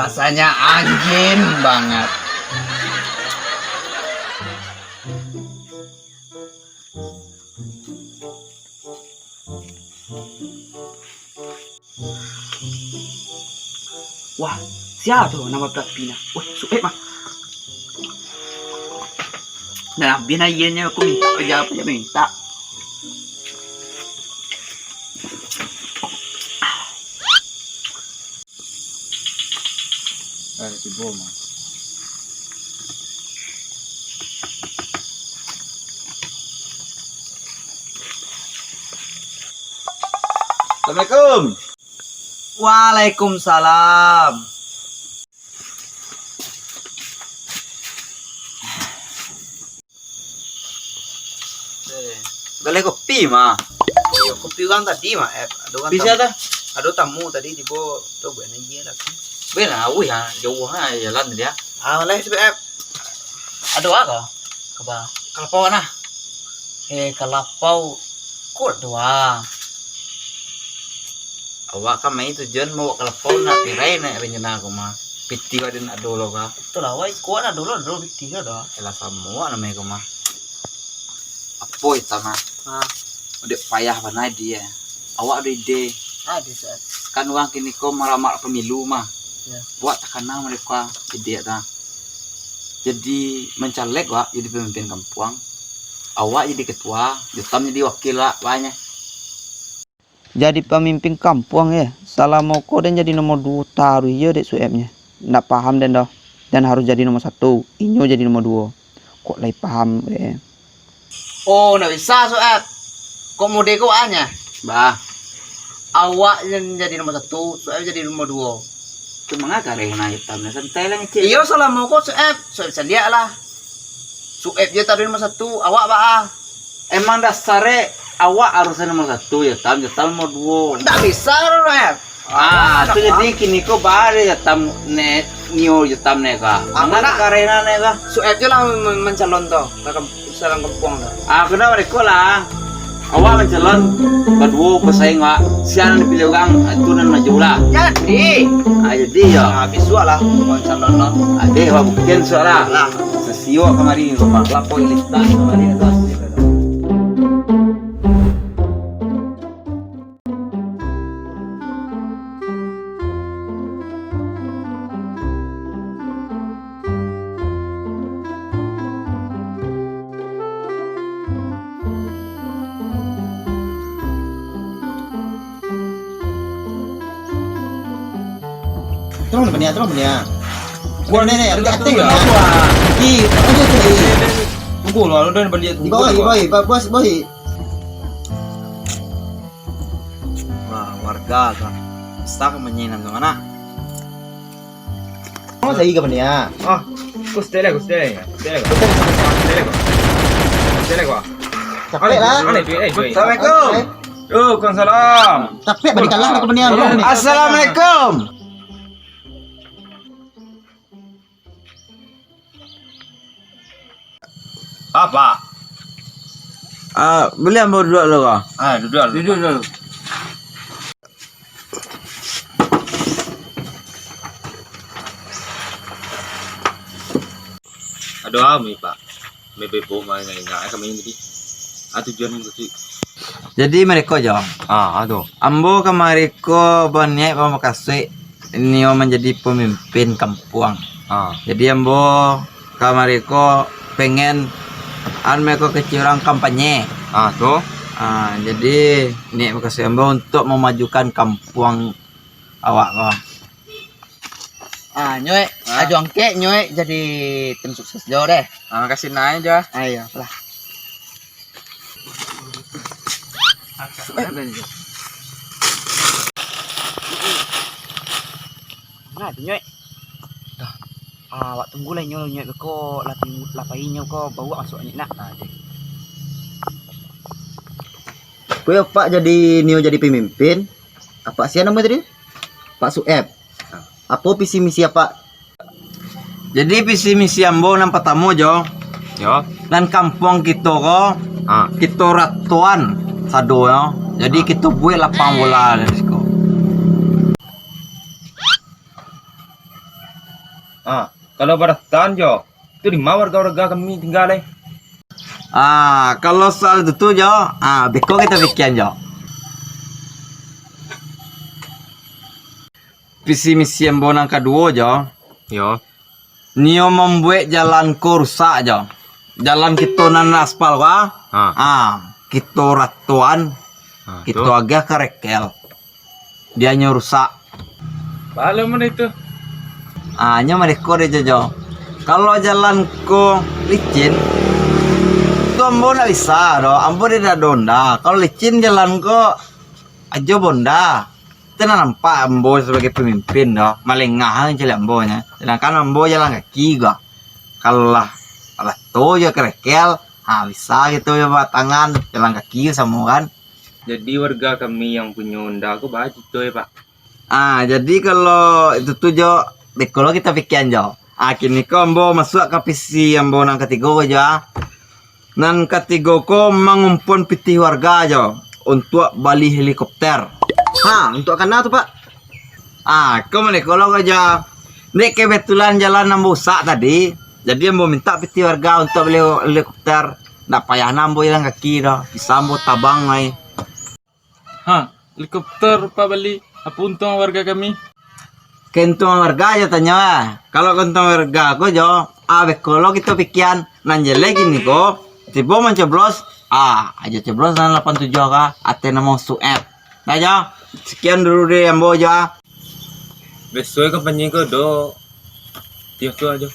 Rasanya anjing banget. Wah, siapa tuh nama Pina? Wah, Sueb mah. Nah, bina ianya aku minta aja apa aja minta. Di boma. Assalamualaikum. Waalaikumsalam. Galai kopi mah. Yo, kopi kan tadi mah, aduh kan. Bisa dah. Aduh tamu tadi tiba tuh gue nanya lagi. Benar, ya jauh jalan dia. Ah, lah sebab aduh apa? Kaba. Kalapau nah. Kalapau kok doang. Awak kan main tujuan mau kalapau nak tirai nak rencana aku mah. Piti ada nak dulu kah? Tuh lah, wah kuat ada dulu tiga dah. Elah semua namanya aku mah. Apa itu mah? Ah, Udah payah mana dia. Awak ada ide. ada saat. Kan orang kini kau melamar pemilu mah. Ya. Buat tekanan mereka ide ta. Jadi mencalek wak jadi pemimpin kampung. Awak jadi ketua, Jutam jadi wakil lah banyak. Jadi pemimpin kampung ya. Salah mau kau dan jadi nomor 2 taruh ya dek Suebnya. Nggak paham dan dah. Dan harus jadi nomor 1. Inyo jadi nomor 2. Kok lagi paham ya. Oh, nggak bisa Sueb. Kok mau deko hanya? Bah, Awak yang jadi nomor 1, Sueb jadi nomor 2. cuma ngakar na Jutam na santai lang cik. Iyo salah mau kok Sueb sedia lah. Sueb dia taruh nomor 1, awak bah. Emang dasarnya awak harusnya nomor 1 Jutam nomor 2. Nggak bisa Sueb. Itu jadi kini kau baru Jutam ne nio Jutam ne ka. Mana karena ne ka? Sueb dia lah mencalon tuh, dalam kampung tuh. Kenapa mereka lah? Awak mencalon kedua pesaing wak. Siapa dipilih orang tunan maju lah. Jadi, Jadi ya. habis lah mencalon tuh. Ada wak buktian suara. Lah, Sesio kemarin rumah lapor listan kemarin itu. Terus benia. Gua nenek, hati-hati ya. Di, Tunggu lah, udah beli. Bos. Wah, warga kan. Sak menyinan tuh mana? Mau lagi ke benia. Stele ko. Capek lah. Assalamualaikum. Waalaikumsalam. Capek balikan lah ke benia. Assalamualaikum. Apa? Beli ambil dua dulu kah? Duduk dulu. Aduh, ami Pak. May po may nga kami hindi. Tujuan mo kasi. Jadi mereka jawab. Aduh. Ambo kemari ko banyak pemakasih ini menjadi pemimpin kampung. Jadi ambo kemari ko pengen mereka kecilan kampanye. Tuh. Jadi ini makasih ambo untuk memajukan kampung awak ko. Nyoy, ajuang ke Nyoy jadi tim sukses jauh deh. Kasih naik aja. Ayo, lah. Nah, Nyoy. Dah. Awak tunggu lah Nyoy kok lapain Nyoy kok bawa masuk ni nak. Gue Pak jadi jadi pemimpin. Apa sih namanya tadi? Pak Sueb. Apa visi misi apa? Jadi visi misi ambo nang pertama jo. Yo. Dan kampung kita ko kita ratuan sado yo. Jadi kita buat lapang bola dari situ. Kalau beratan Jo, itu di mana warga-warga kami tinggal Kalau soal itu tuh Jo, beko kita bikin Jo. Visi misi yang bonang kedua Jo, Yo. Nio membuat jalan rusak Jo. Jalan kita nan aspal kita ratuan, kita agak kerekel. Dia rusak. Bala mana itu? Nya mereka deh Jo. Kalau jalan ko licin, itu ambo nak bisa do, ambo tidak donda. Kalau licin jalan ko aja bonda. Kita nampak ambo sebagai pemimpin do, malengah jalan ambo nya. Sedangkan ambo jalan kaki gua. Kalau lah tu ya kerekel, bisa gitu ya bawa tangan jalan kaki sama kan. Jadi warga kami yang punya Honda aku baca itu ya Pak. Jadi kalau itu tuh Jo, kalau kita pikiran Jo. Kini ko ambo masuk ke visi ambo nang ketiga aja. Nan ketiga ko mengumpul pitih warga Jo untuk bali helikopter. Untuk kena tuh Pak. Kau mana kalau aja. Nek kebetulan jalan ambo rusak tadi. Jadi ambo minta pitih warga untuk beli helikopter. Ndak payah ambo jalan kaki dah. Bisa ambo tabang mai. Helikopter Pak beli. Apa untung warga kami? Kentung warga aja tanya. Kalau kentung warga ko Jo, kalau kita pikiran nan jelek gini ko, tiba mencoblos, aja coblos nan 87 ka, ate nama suep. Nah Jo, sekian dulu deh ambo Jo. Besok kampanye ko do. Tiap tu aja.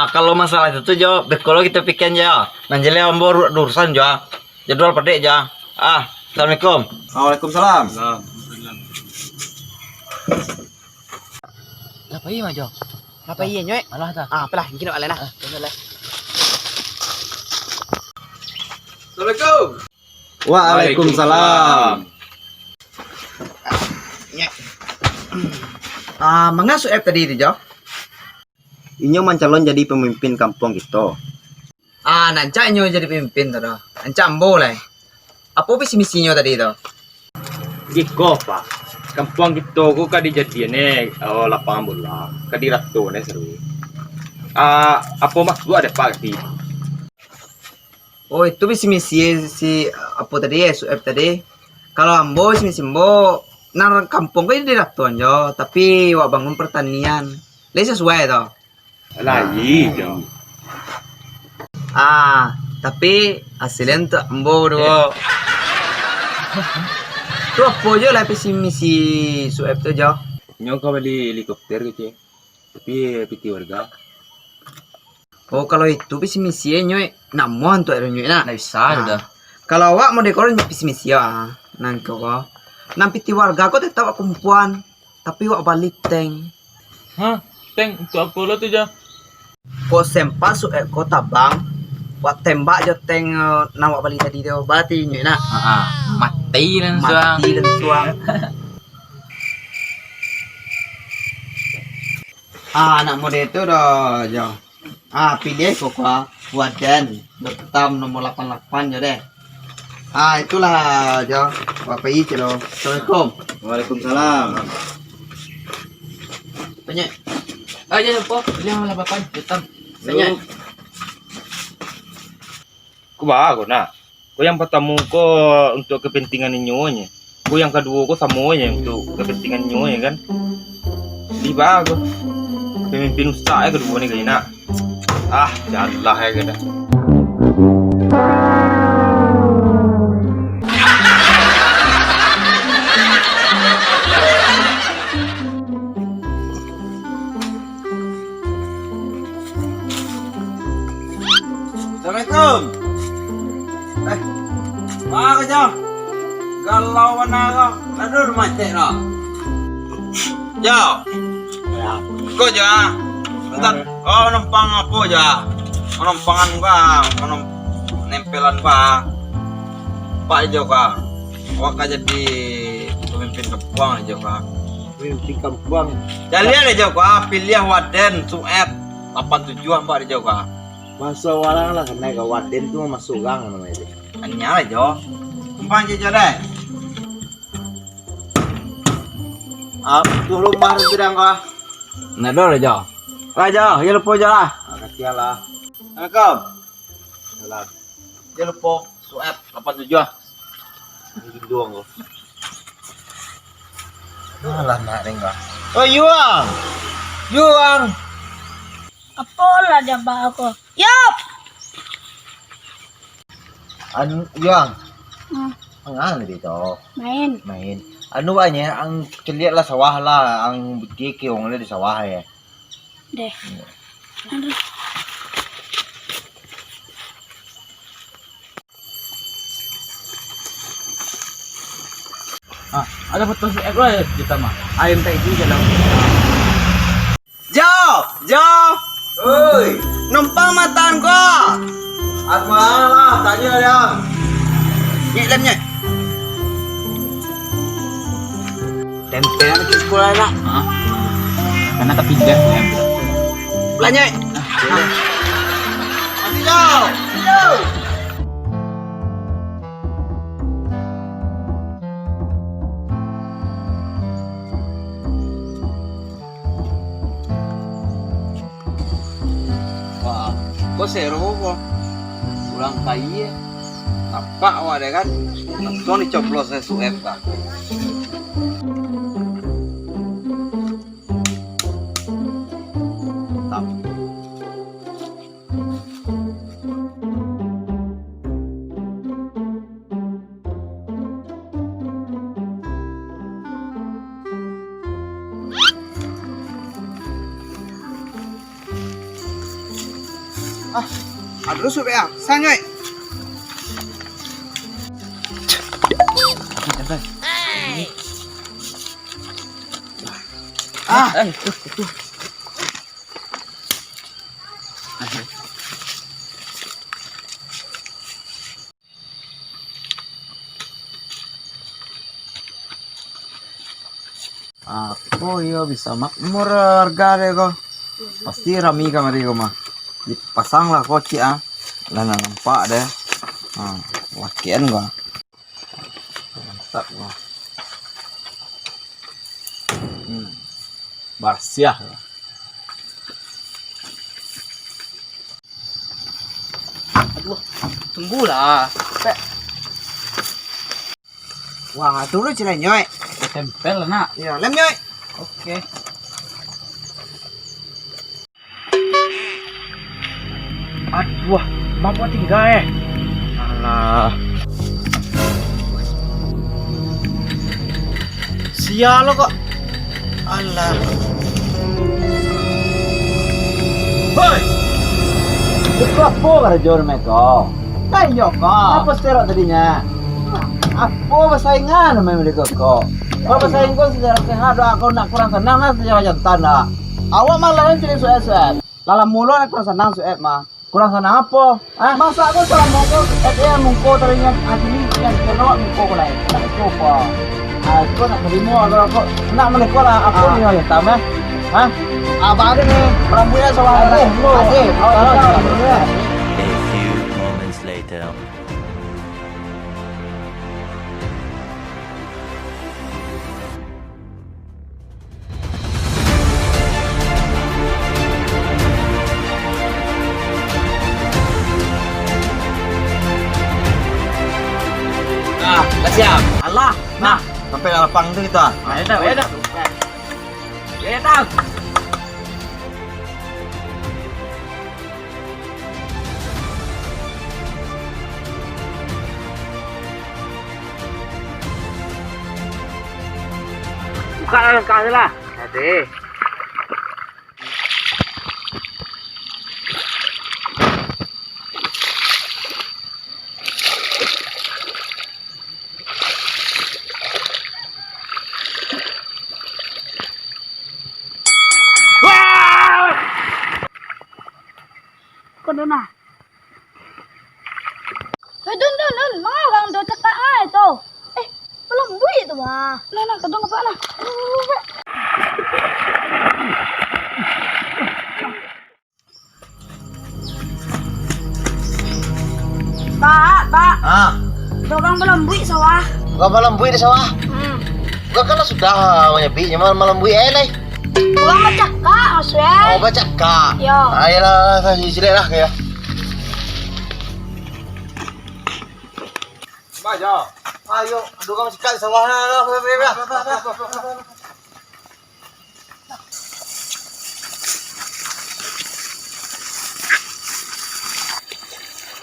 Kalau masalah itu Jo, kalau kita pikiran Jo, nan jelek ambo urusan Jo. Jadwal pedek Jo. Assalamualaikum. Waalaikumsalam. Nah. Apa iya Jo? Apa iya nyoy? Alah dah. Apalah, mungkin nak lah. Assalamualaikum. Waalaikumsalam. Mangga suep tadi itu Jo? Inyo mencalon jadi pemimpin kampung kita. Nanca nyo jadi pemimpin tu dah. Nanca ambo lah. Apa visi misinya tadi tu? Iko Pak. Kampung kita ko kadi jadian lapangan bola. Kadi ratu seru. Apa maksud ada Pak di? Oh itu visi misi si apa tadi suep tadi. Kalau ambo visi misi ambo nang kampung ko jadi ratuan Jo, tapi wak bangun pertanian. Lai sesuai tu. Lagi Jo. Tapi hasilnya tu ambo dulu. Tu apa je lah visi misi suep tu Jo? Nyo ka beli helikopter gitu. Tapi piti warga. Oh kalau itu visi misi nyoy namuan tu ada nyoy nak. Nggak bisa dah. Kalau awak mau dekor visi misi nang kau. Nang piti warga kau tetap perempuan, tapi wak balik tank. Teng untuk apa lo tu Jo? Kau sempat suep kau tabang, wak tembak je tank nang wak balik tadi tu. Berarti nyoy nak. Mati dan suang. Mati dan suang. Anak muda itu dah Jo. Pilih kok buat dan hitam nomor 88 je deh. Itulah Jo. Apa ini lo? Assalamualaikum. Waalaikumsalam. Banyak. Jangan lupa beli yang 88 hitam. Banyak. Ko bago na. Ko yang pertama ko untuk kepentingan nyonya. Ko yang kedua ko semuanya untuk kepentingan nyonya kan. Di bago. Pemimpin usaha kedua ni kayaknya. Janganlah ya kada. Assalamualaikum. Apa kerja? Galau mana kau? Aduh macet lah. Jo. Kau jo. Bentar. Oh numpang apa jo? Numpangan gua, nempelan gua. Pak jo kah? Wak jadi pemimpin kampung jo kah? Pemimpin kampung. Jalian jo kah? Pilih Waden Suep 87 mbak jo kah? Masuk orang lah kena ke Waden tu masuk gang namanya itu. Anyala jo. Numpang jo deh. Tu rumah tu dah kah? Nah, dulu jo. Raja, ya lupa aja lah. Makasih lah. Assalamualaikum. Salam. Ya lupa suap 87. Ini doang kok. Alah nak enggak. Oh, Yuang. Yuang. Apa lah jambak aku? Yup. Anu yang Hmm, ang dito main. main. Ano ba niya ang kiliat lah sawah lah ang kiki ong di sawah ya. Deh. Aduh. Ada foto si Eko ya kita mah. Ayam tak itu jalan. Jo, Jo. Oi, numpang mataan ko. Aku lah tanya yang. Nyek lemnya. Tempelan ke sekolah lah. Karena kepindah ya. Belanja. Masih jauh. Jauh. Wah, kok seru kok. Pulang pagi ya. Apa wah deh kan? Langsung dicoblos saya suep kan. Aduh suep ya. Sanyoy. Aku ya bisa makmur harga deh kok. Pasti rami kamar ko mah. Dipasang lah koci ah. Lah nampak deh. Lakian gua. Mantap gua. Barsiah. Tunggulah. Wah, turun cina nyoy. Tempel lah nak. Ya, lem nyoy. Oke. Aduh, mampu tinggal Alah. Sial lo kok. Alah. Hoi. Itu apa kerja mereka? Kayo ka. Apa sterok tadinya? Apa persaingan sama mereka kok? Kalau persaingan kau sejarah sehat, aku nak kurang senang lah sejarah jantan lah. Awak malah yang jadi suet-suet. Lalam mulu nak kurang senang suet mah. Kurang senang apa? Masa aku salah mongko yang mongko tadinya hati ni yang kenal mongko kau lain. Tak apa. Aku nak terima kalau aku nak melekor lah aku ni yang tahu Abang ada ni rambutnya sama ada. Ada. A few moments later. Dah siap. Allah. Nah, sampai lapang tu kita. Ayo dah, ayo dah. Ya dah. Buka langkah lah. Ada. Kau dah nak? Dun, orang dah cakap ai tu. Belum duit tu mah. Nak kau apa lah? Pak. Orang belum duit sawah. Gak malam bui di sawah. Gak kan sudah menyepi, malam bui eleh. Orang bercakap maksudnya. Oh, baca kak. Ya. Ayolah, saya sini lah ya. Baca. Ayo, aduh kamu sekali sawah lah.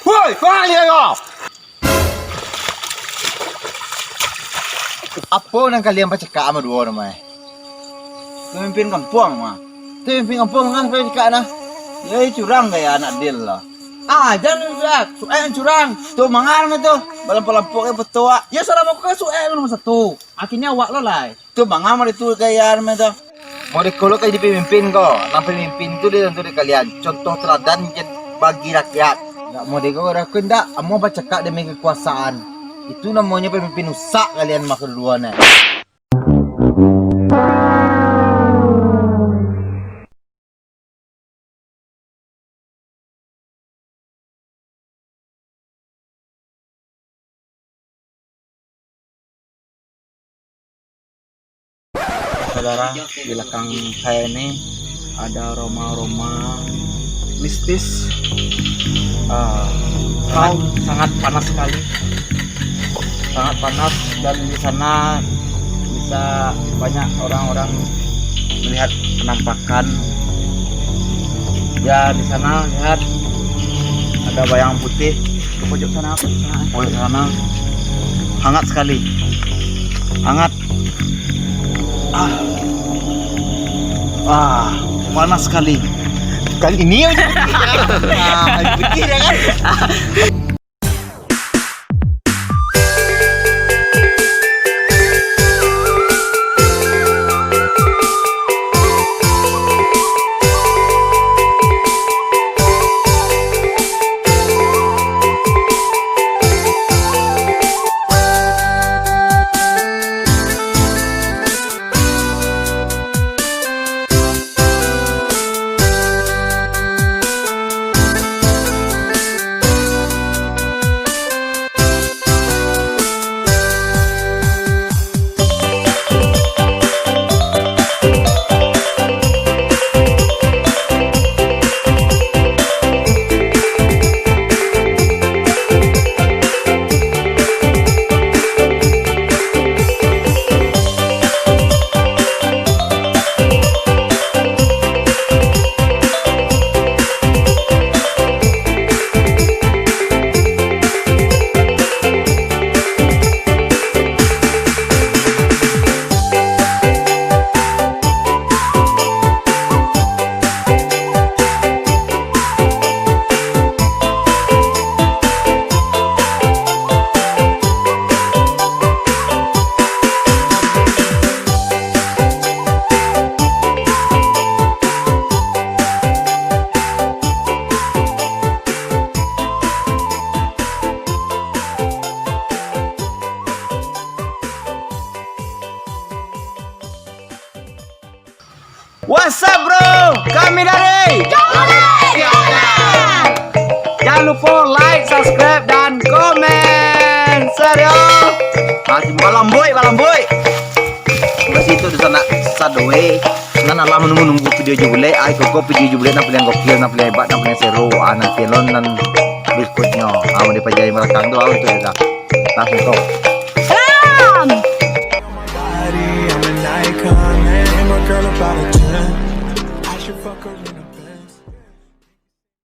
Woi, balik kau. Apa yang kalian baca kak sama dua namanya? Pemimpin kampung mah. Pemimpin kampung kan baca nah. Ya curang kayak anak dia lah. Ah, jangan sudah. Curang. Tuh mangar mah tuh. Balam-balampoknya betua. Ya salah mau ke nomor 1. Akhirnya awak lo lah. Tuh mangar mah itu kayak mah tuh. Mau dikolok kayak di pemimpin kok. Nah pemimpin itu dia untuk kalian. Contoh teladan bagi rakyat. Nggak mau dikau ndak. Mau baca kak demi kekuasaan. Itu namanya pemimpin usak kalian mah keduanya. Saudara, di belakang saya ini ada aroma-aroma mistis. Sangat panas sekali, sangat panas, dan di sana bisa banyak orang-orang melihat penampakan. Ya, di sana lihat ada bayang putih di pojok sana. Pojok sana hangat sekali, hangat. Panas sekali. Kan ini aja. Nah, begini kan. What's up bro? Kami dari Jangan lupa like, subscribe, dan komen. Serius. Masih balamboy. Di situ di sana sadwe. Nan alam menunggu video jubile. Ai kok video jubile na pilihan gokil, na pilihan hebat, na pilihan seru. Anak telon nan berikutnya. Mau dipajai belakang tuh itu ya. Langsung kok.